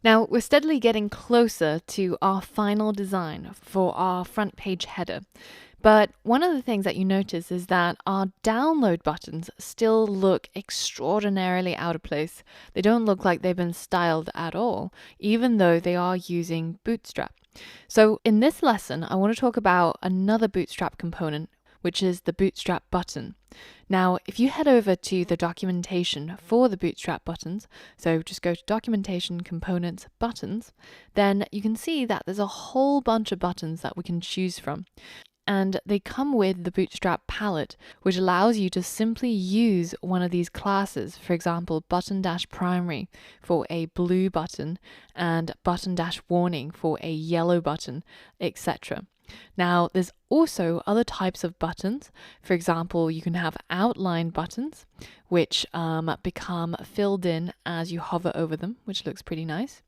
Now, we're steadily getting closer to our final design for our front page header. But one of the things that you notice is that our download buttons still look extraordinarily out of place. They don't look like they've been styled at all, even though they are using Bootstrap. So in this lesson, I want to talk about another Bootstrap component, which is the Bootstrap button. Now, if you head over to the documentation for the Bootstrap buttons, so just go to Documentation, Components, Buttons, then you can see that there's a whole bunch of buttons that we can choose from. And they come with the Bootstrap palette, which allows you to simply use one of these classes, for example, button-primary for a blue button and button-warning for a yellow button, etc. Now, there's also other types of buttons. For example, you can have outline buttons, which become filled in as you hover over them, which looks pretty nice.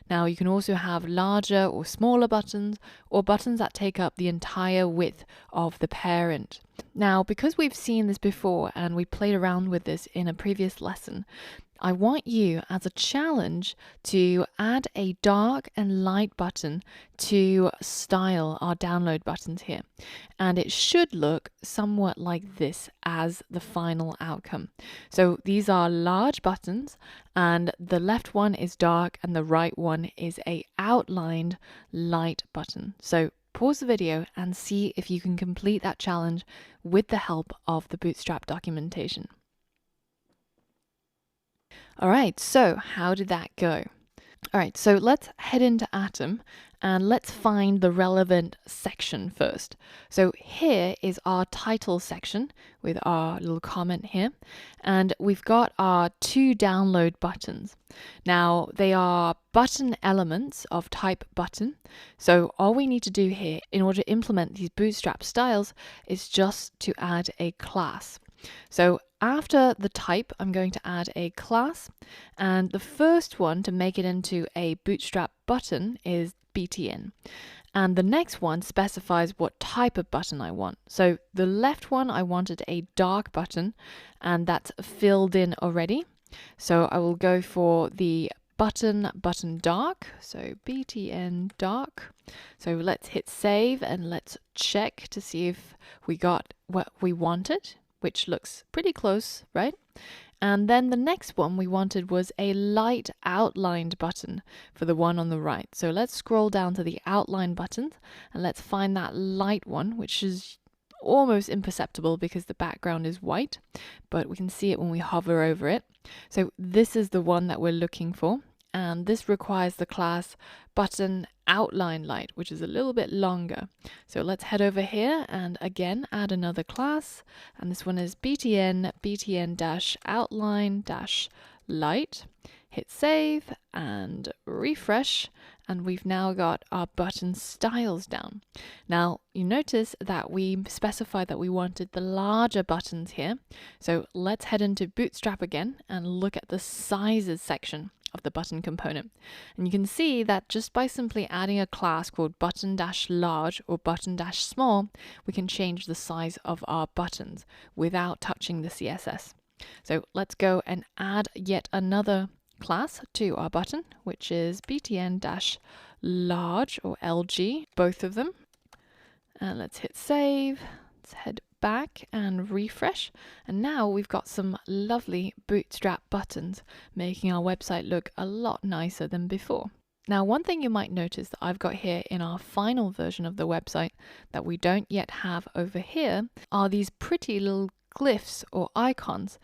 Now, you can also have larger or smaller buttons, or buttons that take up the entire width of the parent. Now, because we've seen this before and we played around with this in a previous lesson, I want you as a challenge to add a dark and light button to style our download buttons here. And it should look somewhat like this as the final outcome. So these are large buttons, and the left one is dark and the right one is a outlined light button. So pause the video and see if you can complete that challenge with the help of the Bootstrap documentation. All right, so how did that go? All right, so let's head into Atom and let's find the relevant section first. So here is our title section with our little comment here, and we've got our two download buttons. Now, they are button elements of type button. So all we need to do here in order to implement these Bootstrap styles is just to add a class. So after the type, I'm going to add a class, and the first one to make it into a Bootstrap button is btn. And the next one specifies what type of button I want. So the left one, I wanted a dark button, and that's filled in already. So I will go for the button dark, so btn dark. So let's hit save and let's check to see if we got what we wanted, which looks pretty close, right? And then the next one we wanted was a light outlined button for the one on the right. So let's scroll down to the outline buttons and let's find that light one, which is almost imperceptible because the background is white, but we can see it when we hover over it. So this is the one that we're looking for. And this requires the class button outline light, which is a little bit longer. So let's head over here and again add another class, and this one is btn-outline-light. Hit save and refresh, and we've now got our button styles down. Now you notice that we specified that we wanted the larger buttons here. So let's head into Bootstrap again and look at the sizes section of the button component. And you can see that just by simply adding a class called button-large or button-small, we can change the size of our buttons without touching the CSS. So let's go and add yet another class to our button, which is btn-large or LG, both of them. And let's hit save. Let's head back and refresh, and now we've got some lovely Bootstrap buttons, making our website look a lot nicer than before. Now, one thing you might notice that I've got here in our final version of the website that we don't yet have over here are these pretty little glyphs or icons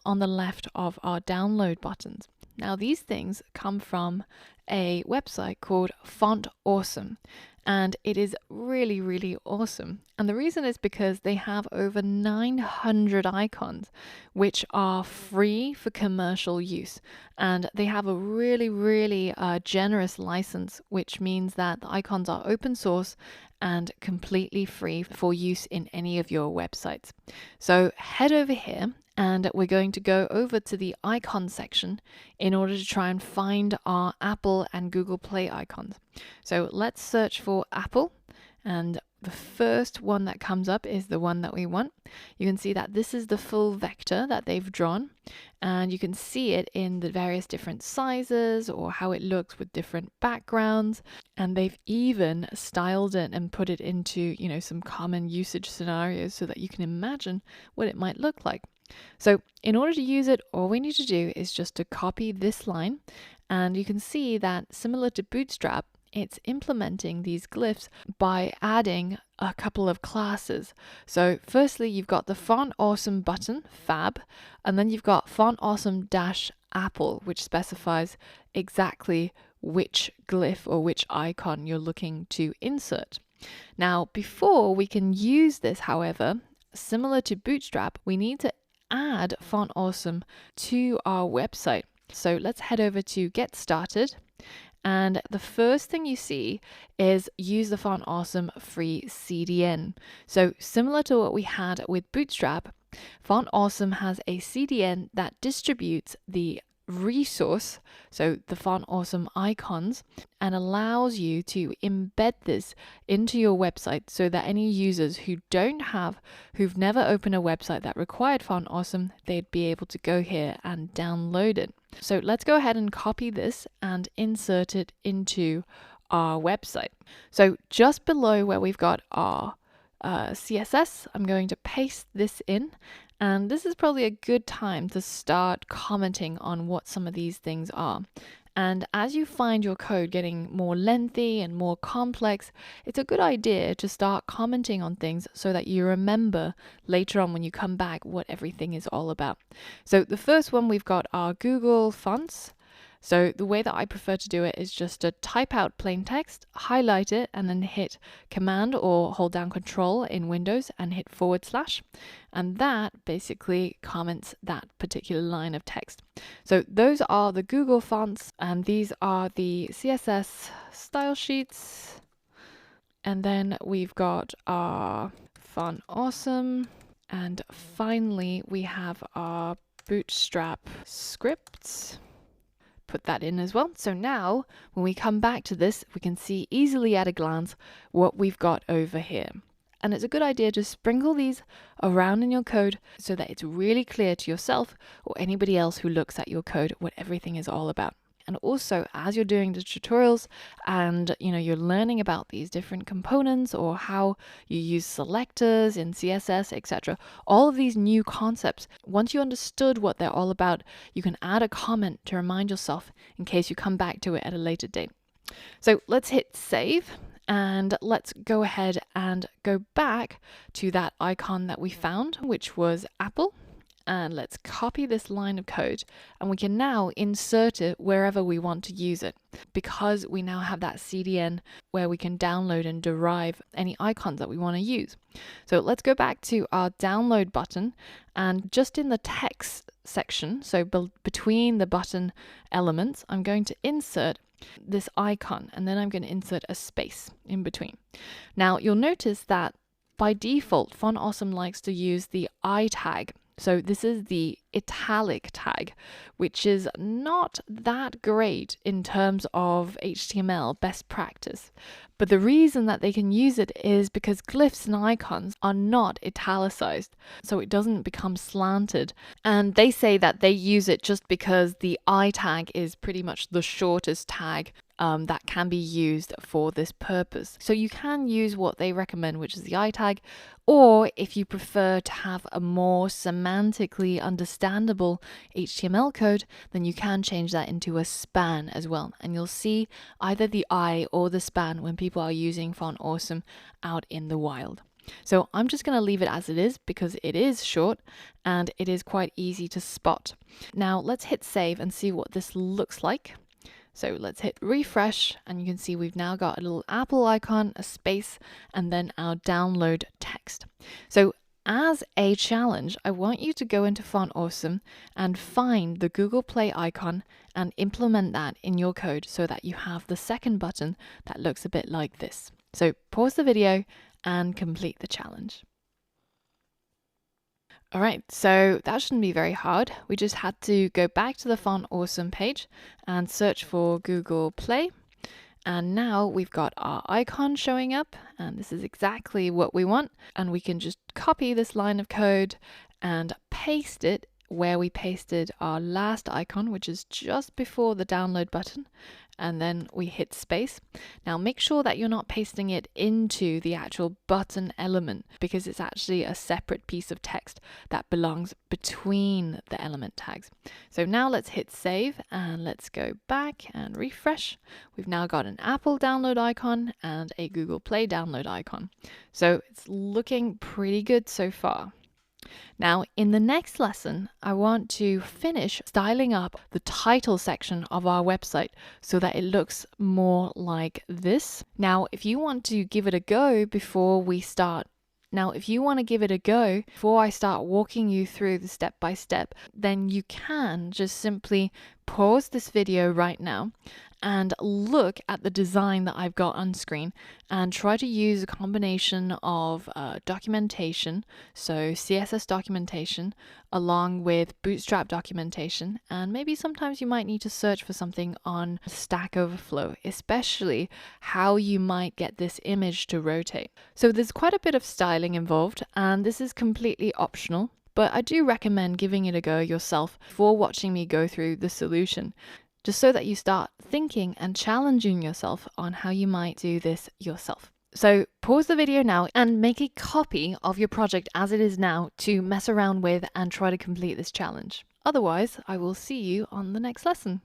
on the left of our download buttons. Now, these things come from a website called Font Awesome, and it is really, really awesome. And the reason is because they have over 900 icons, which are free for commercial use. And they have a really, really generous license, which means that the icons are open source and completely free for use in any of your websites. So head over here, and we're going to go over to the icon section in order to try and find our Apple and Google Play icons. So let's search for Apple, And the first one that comes up is the one that we want. You can see that this is the full vector that they've drawn, and you can see it in the various different sizes or how it looks with different backgrounds. And they've even styled it and put it into, some common usage scenarios so that you can imagine what it might look like. So in order to use it, all we need to do is just to copy this line, and you can see that similar to Bootstrap, it's implementing these glyphs by adding a couple of classes. So firstly, you've got the Font Awesome button, fab, and then you've got Font Awesome -apple, which specifies exactly which glyph or which icon you're looking to insert. Now, before we can use this, however, similar to Bootstrap, we need to add Font Awesome to our website. So let's head over to Get Started. And the first thing you see is use the Font Awesome free CDN. So similar to what we had with Bootstrap, Font Awesome has a CDN that distributes the resource, so the Font Awesome icons, and allows you to embed this into your website so that any users who've never opened a website that required Font Awesome, they'd be able to go here and download it. So let's go ahead and copy this and insert it into our website. So just below where we've got our CSS, I'm going to paste this in. And this is probably a good time to start commenting on what some of these things are. And as you find your code getting more lengthy and more complex, it's a good idea to start commenting on things so that you remember later on when you come back what everything is all about. So the first one, we've got our Google fonts. So the way that I prefer to do it is just to type out plain text, highlight it, and then hit Command or hold down Control in Windows and hit /. And that basically comments that particular line of text. So those are the Google fonts, and these are the CSS style sheets. And then we've got our Font Awesome. And finally, we have our Bootstrap scripts. Put that in as well. So now when we come back to this, we can see easily at a glance what we've got over here. And it's a good idea to sprinkle these around in your code so that it's really clear to yourself or anybody else who looks at your code what everything is all about. And also, as you're doing the tutorials and you're learning about these different components or how you use selectors in CSS, etc., all of these new concepts, once you understood what they're all about, you can add a comment to remind yourself in case you come back to it at a later date. So let's hit save, and let's go ahead and go back to that icon that we found, which was Apple. And let's copy this line of code, and we can now insert it wherever we want to use it, because we now have that CDN where we can download and derive any icons that we want to use. So let's go back to our download button, and just in the text section, so between the button elements, I'm going to insert this icon, and then I'm going to insert a space in between. Now you'll notice that by default, Font Awesome likes to use the I tag. So this is the italic tag, which is not that great in terms of HTML best practice. But the reason that they can use it is because glyphs and icons are not italicized, so it doesn't become slanted. And they say that they use it just because the I tag is pretty much the shortest tag that can be used for this purpose. So you can use what they recommend, which is the I tag, or if you prefer to have a more semantically understandable HTML code, then you can change that into a span as well. And you'll see either the I or the span when people are using Font Awesome out in the wild. So I'm just going to leave it as it is because it is short and it is quite easy to spot. Now let's hit save and see what this looks like. So let's hit refresh, and you can see we've now got a little Apple icon, a space, and then our download text. So as a challenge, I want you to go into Font Awesome and find the Google Play icon and implement that in your code so that you have the second button that looks a bit like this. So pause the video and complete the challenge. All right, so that shouldn't be very hard. We just had to go back to the Font Awesome page and search for Google Play. And now we've got our icon showing up, and this is exactly what we want. And we can just copy this line of code and paste it where we pasted our last icon, which is just before the download button. And then we hit space. Now make sure that you're not pasting it into the actual button element, because it's actually a separate piece of text that belongs between the element tags. So now let's hit save and let's go back and refresh. We've now got an Apple download icon and a Google Play download icon. So it's looking pretty good so far. Now, in the next lesson, I want to finish styling up the title section of our website so that it looks more like this. Now, if you want to give it a go before I start walking you through the step by step, then you can just simply pause this video right now and look at the design that I've got on screen and try to use a combination of documentation, so CSS documentation, along with Bootstrap documentation, and maybe sometimes you might need to search for something on Stack Overflow, especially how you might get this image to rotate. So there's quite a bit of styling involved, and this is completely optional, but I do recommend giving it a go yourself before watching me go through the solution, just so that you start thinking and challenging yourself on how you might do this yourself. So pause the video now and make a copy of your project as it is now to mess around with and try to complete this challenge. Otherwise, I will see you on the next lesson.